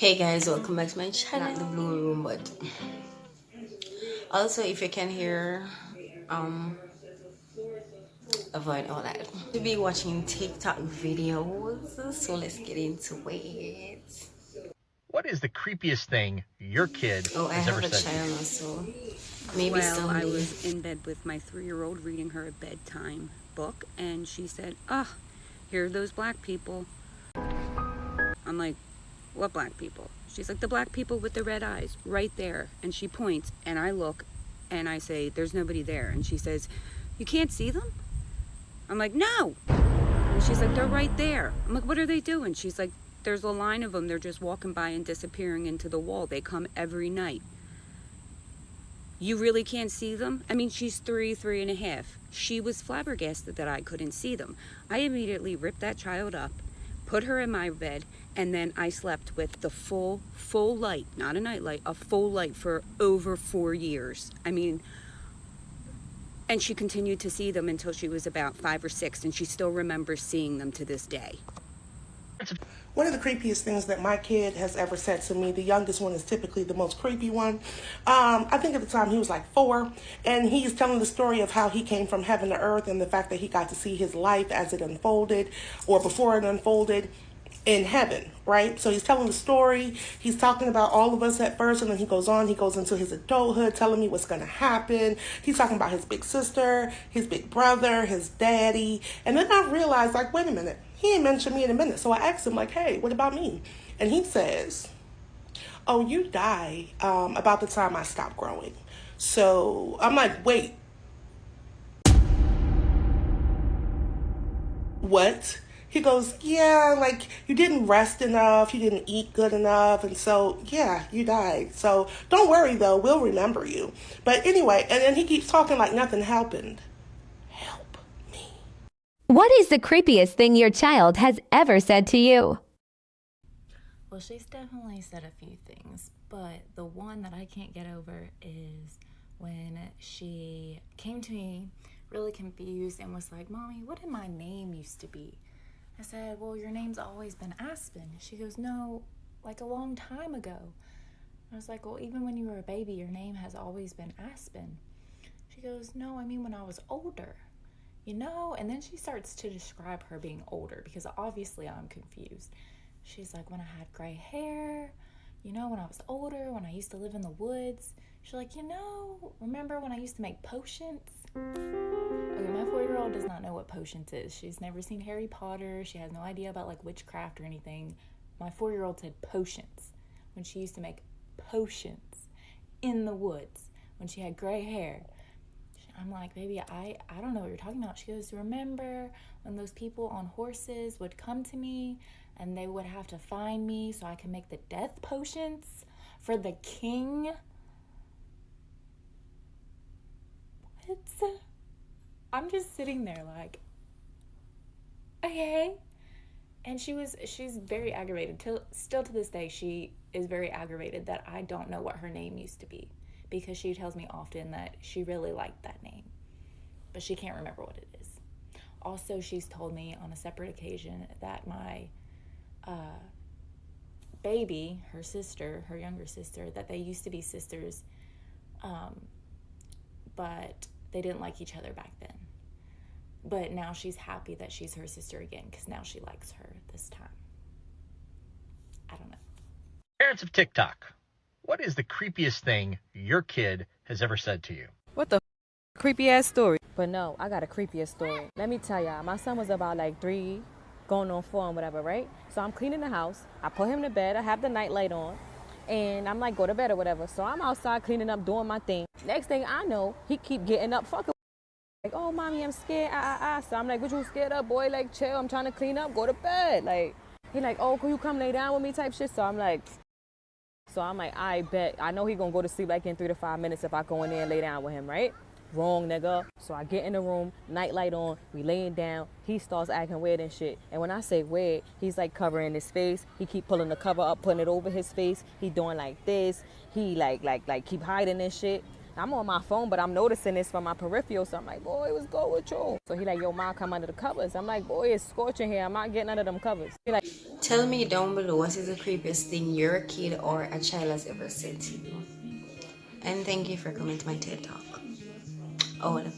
Hey guys, welcome back to my channel, The Blue Room. But also, if you can hear, avoid all that. To be watching TikTok videos, so let's get into it. What is the creepiest thing your kid Oh, I has ever have a said to you? child, so maybe Well, I somebody. was in bed with my 3-year-old reading her a bedtime book, and she said, "Ah, here are those black people." I'm like, "What black people?" She's like, "The black people with the red eyes, right there." And she points, and I look, and I say, "There's nobody there." And she says, "You can't see them?" I'm like, "No." And she's like, "They're right there." I'm like, "What are they doing?" She's like, "There's a line of them. They're just walking by and disappearing into the wall. They come every night." You really can't see them? I mean, she's 3.5. She was flabbergasted that I couldn't see them. I immediately ripped that child up, put her in my bed, and then I slept with the full light, not a nightlight, a full light for over 4 years. I mean, and she continued to see them until she was about 5 or 6, and she still remembers seeing them to this day. One of the creepiest things that my kid has ever said to me, the youngest one is typically the most creepy one. I think at the time he was like 4, and he's telling the story of how he came from heaven to earth and the fact that he got to see his life as it unfolded or before it unfolded in heaven, right? So he's telling the story. He's talking about all of us at first, and then he goes into his adulthood, telling me what's going to happen. He's talking about his big sister, his big brother, his daddy. And then I realized, like, wait a minute, he ain't mentioned me in a minute. So I asked him, like, hey, what about me? And he says, oh, you died about the time I stopped growing. So I'm like, wait, what? He goes, yeah, like you didn't rest enough, you didn't eat good enough, and so, yeah, you died. So don't worry, though, we'll remember you. But anyway, and then he keeps talking like nothing happened. Help me. What is the creepiest thing your child has ever said to you? Well, she's definitely said a few things, but the one that I can't get over is when she came to me really confused and was like, "Mommy, what did my name used to be?" I said, "Well, your name's always been Aspen." She goes, "No, like a long time ago." I was like, "Well, even when you were a baby, your name has always been Aspen." She goes, "No, I mean when I was older, you know?" And then she starts to describe her being older because obviously I'm confused. She's like, "When I had gray hair, you know, when I was older, when I used to live in the woods." She's like, "Remember when I used to make potions?" Okay, my 4-year-old does not know what potions is. She's never seen Harry Potter. She has no idea about like witchcraft or anything. My 4-year-old said potions when she used to make potions in the woods when she had gray hair. I'm like, "Baby, I don't know what you're talking about." She goes, "Remember when those people on horses would come to me and they would have to find me so I could make the death potions for the king?" What? I'm just sitting there like, okay. And she's very aggravated. Still to this day, she is very aggravated that I don't know what her name used to be, because she tells me often that she really liked that name, but she can't remember what it is. Also, she's told me on a separate occasion that my baby, her sister, her younger sister, that they used to be sisters, but they didn't like each other back then. But now she's happy that she's her sister again because now she likes her this time. I don't know. Parents of TikTok, what is the creepiest thing your kid has ever said to you? What the creepy ass story? But no, I got a creepiest story. Let me tell y'all, my son was about like 3, going on 4 and whatever, right? So I'm cleaning the house. I put him to bed. I have the night light on. And I'm like, go to bed or whatever. So I'm outside cleaning up, doing my thing. Next thing I know, he keep getting up, fucking like, "Oh, mommy, I'm scared. So I'm like, "What you scared of, boy? Like, chill. I'm trying to clean up. Go to bed." Like, he like, "Oh, can you come lay down with me?" type shit. So I'm like, I bet. I know he gonna go to sleep like in 3 to 5 minutes if I go in there and lay down with him, right? Wrong, nigga. So I get in the room, night light on, we laying down. He starts acting weird and shit. And when I say weird, he's like covering his face. He keep pulling the cover up, putting it over his face. He doing like this. He like keep hiding and shit. I'm on my phone, but I'm noticing this from my peripheral. So I'm like, boy, what's good with you? So he like, yo, mom, come under the covers. I'm like, boy, it's scorching here. I'm not getting under them covers. He like, Tell me down below what is the creepiest thing your kid or a child has ever said to you. And thank you for coming to my TED Talk. Oh, whatever.